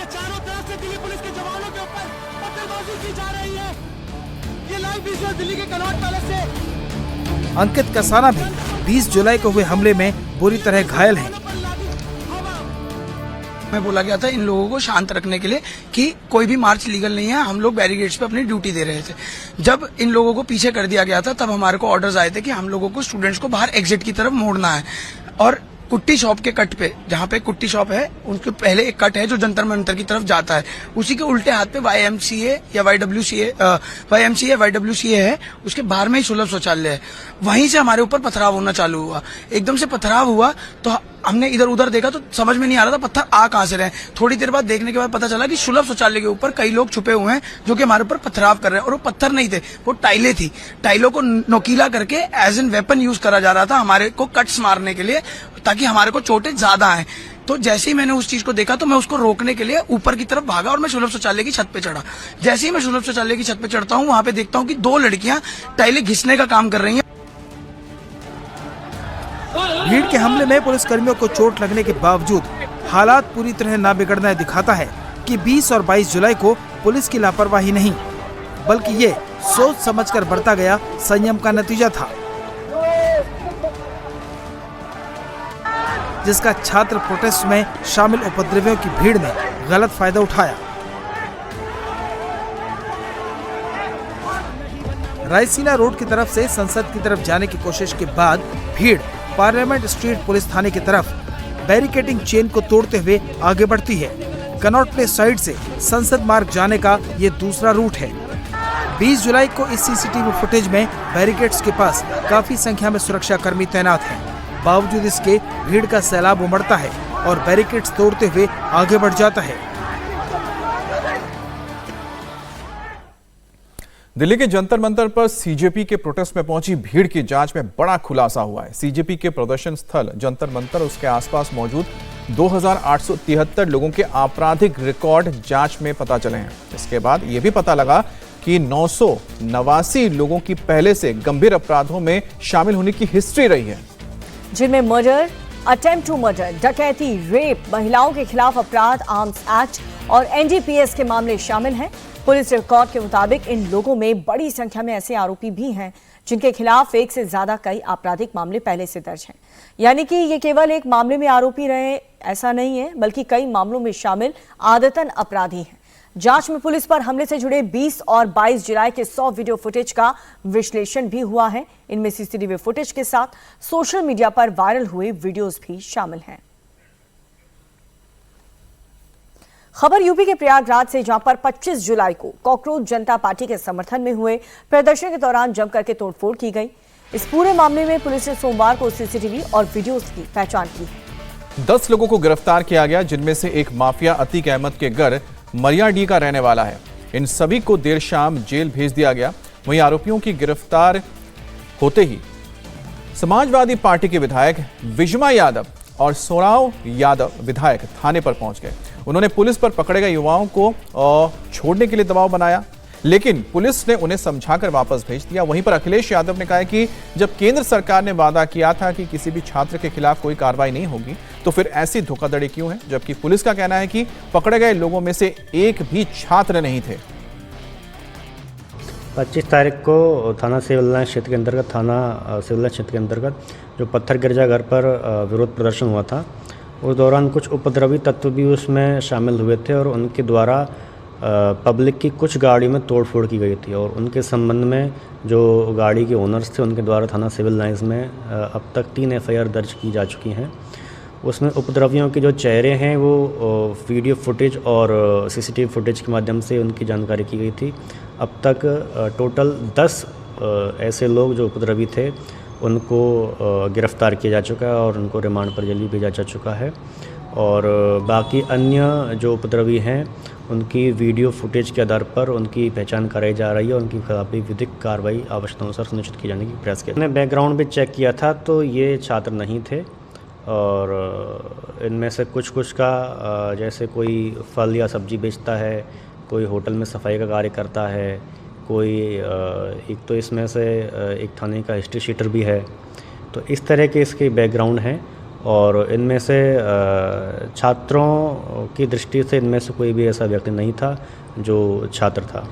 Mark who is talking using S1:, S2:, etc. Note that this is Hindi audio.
S1: कि चारों तरफ से दिल्ली पुलिस के जवानों के ऊपर पत्थरबाजी की जा रही है। ये लाइव विजुअल दिल्ली के कनॉट पैलेस से।
S2: अंकित कसाना भी 20 जुलाई को हुए हमले में बुरी तरह घायल हैं।
S3: में बोला गया था इन लोगों को शांत रखने के लिए कि कोई भी मार्च लीगल नहीं है, हम लोग बैरिकेड्स पे अपनी ड्यूटी दे रहे थे। जब इन लोगों को पीछे कर दिया गया था तब हमारे को ऑर्डर्स आए थे कि हम लोगों को स्टूडेंट्स को बाहर एग्जिट की तरफ मोड़ना है। और कुट्टी शॉप के कट पे, जहाँ पे कुट्टी शॉप है उनके पहले एक कट है जो जंतर मंतर की तरफ जाता है, उसी के उल्टे हाथ पे YMCA या YWCA है, उसके बाहर में ही सुलभ शौचालय है। वहीं से हमारे ऊपर पथराव होना चालू हुआ। एकदम से पथराव हुआ तो हमने इधर उधर देखा तो समझ में नहीं आ रहा था पत्थर आ कहां से रहे। थोड़ी देर बाद देखने के बाद पता चला कि सुलभ शौचालय के ऊपर कई लोग छुपे हुए हैं जो कि हमारे ऊपर पथराव कर रहे हैं। और वो पत्थर नहीं थे, वो टाइलें थी। टाइलों को नोकीला करके एज एन वेपन यूज करा जा रहा था हमारे को कट्स मारने के लिए, ताकि हमारे को चोटें ज्यादा आए। तो जैसे ही मैंने उस चीज को देखा तो मैं उसको रोकने के लिए ऊपर की तरफ भागा और मैं सुलभ शौचालय की छत पे चढ़ा। जैसे ही मैं सुलभ शौचालय की छत पे चढ़ता हूँ, वहां पे देखता हूँ कि 2 लड़कियां टाइलें घिसने का काम कर रही हैं।
S2: भीड़ के हमले में पुलिस कर्मियों को चोट लगने के बावजूद हालात पूरी तरह ना बिगड़ना दिखाता है कि 20 और 22 जुलाई को पुलिस की लापरवाही नहीं, बल्कि ये सोच समझकर बरता गया संयम का नतीजा था, जिसका छात्र प्रोटेस्ट में शामिल उपद्रवियों की भीड़ ने गलत फायदा उठाया। रायसीना रोड की तरफ से संसद की तरफ जाने की कोशिश के बाद भीड़ पार्लियामेंट स्ट्रीट पुलिस थाने की तरफ बैरिकेडिंग चेन को तोड़ते हुए आगे बढ़ती है। कनॉट प्लेस साइड से संसद मार्ग जाने का ये दूसरा रूट है। 20 जुलाई को इस सीसीटीवी फुटेज में बैरिकेड्स के पास काफी संख्या में सुरक्षा कर्मी तैनात हैं। बावजूद इसके भीड़ का सैलाब उमड़ता है और बैरिकेड्स तोड़ते हुए आगे बढ़ जाता है।
S4: दिल्ली के जंतर मंतर पर सीजेपी के प्रोटेस्ट में पहुंची भीड़ की जांच में बड़ा खुलासा हुआ है। सीजेपी के प्रदर्शन स्थल जंतर मंतर और उसके आसपास मौजूद 2873 लोगों के आपराधिक रिकॉर्ड जांच में पता चले हैं। इसके बाद यह भी पता लगा कि 989 लोगों की पहले से गंभीर अपराधों में शामिल होने की हिस्ट्री रही है,
S5: जिनमें मर्डर, अटेम्प्ट टू मर्डर, डकैती, रेप, महिलाओं के खिलाफ अपराध, आर्म्स एक्ट और NDPS के मामले शामिल हैं। पुलिस रिकॉर्ड के मुताबिक इन लोगों में बड़ी संख्या में ऐसे आरोपी भी हैं जिनके खिलाफ एक से ज्यादा कई आपराधिक मामले पहले से दर्ज हैं। यानी कि ये केवल एक मामले में आरोपी रहे ऐसा नहीं है, बल्कि कई मामलों में शामिल आदतन अपराधी हैं। जांच में पुलिस पर हमले से जुड़े 20 और 22 जुलाई के 100 वीडियो फुटेज का विश्लेषण भी हुआ है। इनमें सीसीटीवी फुटेज के साथ सोशल मीडिया पर वायरल हुए वीडियोस भी शामिल हैं। खबर यूपी के प्रयागराज से, जहां पर 25 जुलाई को कॉकरोच जनता पार्टी के समर्थन में हुए प्रदर्शन के दौरान जमकर के तोड़फोड़ की गई। इस पूरे मामले में पुलिस ने सोमवार को सीसीटीवी और वीडियोस की पहचान की है।
S4: 10 लोगों को गिरफ्तार किया गया, जिनमें से एक माफिया अतीक अहमद के घर मरियाडी का रहने वाला है। इन सभी को देर शाम जेल भेज दिया गया। वहीं आरोपियों की गिरफ्तार होते ही समाजवादी पार्टी के विधायक विजमा यादव और सोराव यादव विधायक थाने पर पहुंच गए। उन्होंने पुलिस पर पकड़े गए युवाओं को छोड़ने के लिए दबाव बनाया, लेकिन पुलिस ने उन्हें समझाकर वापस भेज दिया। वहीं पर अखिलेश यादव ने कहा है कि जब केंद्र सरकार ने वादा किया था कि किसी भी छात्र के खिलाफ कोई कार्रवाई नहीं होगी, तो फिर ऐसी धोखाधड़ी क्यों है, जबकि पुलिस का कहना है कि पकड़े गए लोगों में से एक भी छात्र नहीं थे।
S6: 25 तारीख को थाना सिविल लाइन क्षेत्र के अंतर्गत जो पत्थर गिरजा घर पर विरोध प्रदर्शन हुआ था, उस दौरान कुछ उपद्रवी तत्व भी उसमें शामिल हुए थे और उनके द्वारा पब्लिक की कुछ गाड़ी में तोड़फोड़ की गई थी। और उनके संबंध में जो गाड़ी के ओनर्स थे उनके द्वारा थाना सिविल लाइन्स में अब तक 3 FIR दर्ज की जा चुकी हैं। उसमें उपद्रवियों के जो चेहरे हैं वो वीडियो फुटेज और CCTV फुटेज के माध्यम से उनकी जानकारी की गई थी। अब तक टोटल 10 ऐसे लोग जो उपद्रवी थे उनको गिरफ्तार किया जा चुका है और उनको रिमांड पर जल्दी भेजा जा चुका है। और बाकी अन्य जो उपद्रवी हैं उनकी वीडियो फुटेज के आधार पर उनकी पहचान कराई जा रही है और उनके खिलाफ भी विधिक कार्रवाई आवश्यकता अनुसार सुनिश्चित की जाने की प्रयास किया। मैंने बैकग्राउंड भी चेक किया था तो ये छात्र नहीं थे और इनमें से कुछ का जैसे कोई फल या सब्जी बेचता है, कोई होटल में सफाई का कार्य करता है, कोई एक तो इसमें से एक थाने का हिस्ट्री शीटर भी है। तो इस तरह के इसके बैकग्राउंड हैं और इनमें से छात्रों की दृष्टि से इनमें से कोई भी ऐसा व्यक्ति नहीं था जो छात्र था।